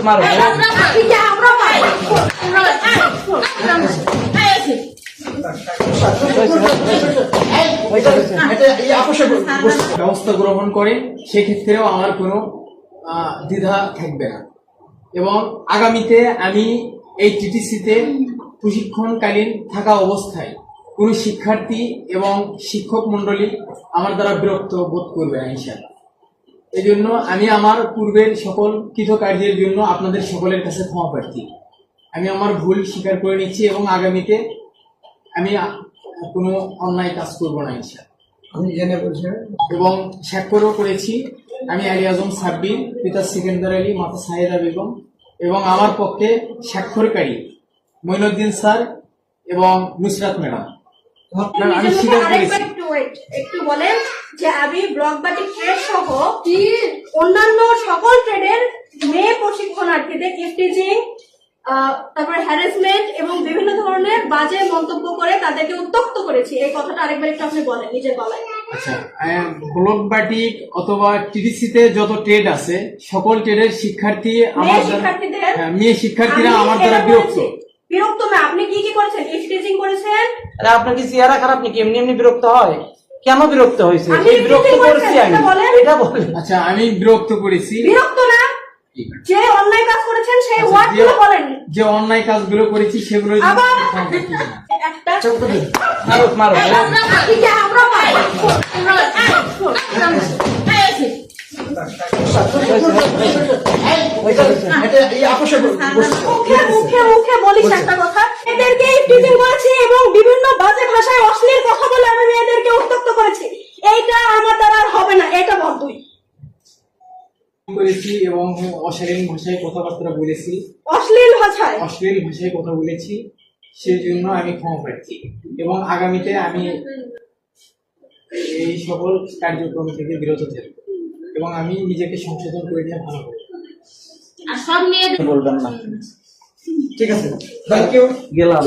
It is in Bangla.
মারো ব্যবস্থা গ্রহণ করে সেক্ষেত্রেও আমার কোনো দ্বিধা থাকবে না। এবং আগামীতে আমি এই টিটিসিতে প্রশিক্ষণকালীন থাকা অবস্থায় কোনো শিক্ষার্থী এবং শিক্ষক মণ্ডলী আমার দ্বারা বিরক্ত বোধ করবে না ইনশাআল্লাহ। এই জন্য আমি আমার পূর্বের সকল কৃতকার্যের জন্য আপনাদের সকলের কাছে ক্ষমা প্রার্থী। আমি আমার ভুল স্বীকার করে নিচ্ছি এবং আগামীতে আমি কোনো অন্যায় কাজ করবো না ইনশাআল্লাহ। এবং স্বাক্ষরও করেছি আমি আলী আজম সাব্বির, পিতা সিকেন্দার আলী, মাতা সাহেদা বেগম এবং আমার পক্ষে স্বাক্ষরকারী মঈনুদ্দিন স্যার এবং নুসরাত ম্যাডাম। আমি স্বীকার করেছি। একটু বলেন যে আমি ব্লক বাটিক ট্রেড সহ অন্যান্য সকল ট্রেডের মেয়ে প্রশিক্ষণার্থীদের ইফটিজিং, তারপর হ্যারাসমেন্ট এবং বিভিন্ন ধরনের বাজে মন্তব্য করে তাদেরকে উত্ত্যক্ত করেছি। এই কথাটা আরেকবার একটু আপনি বলেন নিজের গলায়। আচ্ছা, ব্লক বাটিক অথবা টিডিসিতে যত ট্রেড আছে সকল ট্রেডের শিক্ষার্থী আমার মেয়ে শিক্ষার্থীরা আমার দ্বারা বিরক্ত না। আপনি কি কি করেছেন? ইফটিজিং করেছেন। আপনার কি চেহারা খারাপ নাকি? এমনি এমনি বিরক্ত হয়? কেন বিরক্ত হয়েছে? বিরক্ত করেছি আমি, এটা বলেন। আচ্ছা, আমি বিরক্ত করেছি। বিরক্ত না, যে অন্যায় কাজ করেছেন সেই ওয়ার্ডগুলো বলেন। যে অন্যায় কাজগুলো করেছি সেগুলো আবার একটা মারো মুখে বলিস একটা কথা। এদেরকে ইফটিজিং করেছি এবং বিভিন্ন বাজে ভাষায় অশ্লীল কথা বলে আমি মেয়েদেরকে উত্ত্যক্ত করেছি। এইটা আমার দ্বারা আর হবে না, এটা বল তুই। করেছি এবং অশালীন ভাষায় কথাবার্তা বলেছি, অশ্লীল ভাষায় কথা বলেছি, সেই জন্য আমি ক্ষমা প্রার্থী। এবং আগামীতে আমি এই সকল কার্যক্রম থেকে বিরত থাকব এবং আমি নিজেকে সংশোধন করে নিয়ে ভালো করব। আর সব মেয়ে বলবেন না, ঠিক আছে? থ্যাংক ইউ, গেলাম।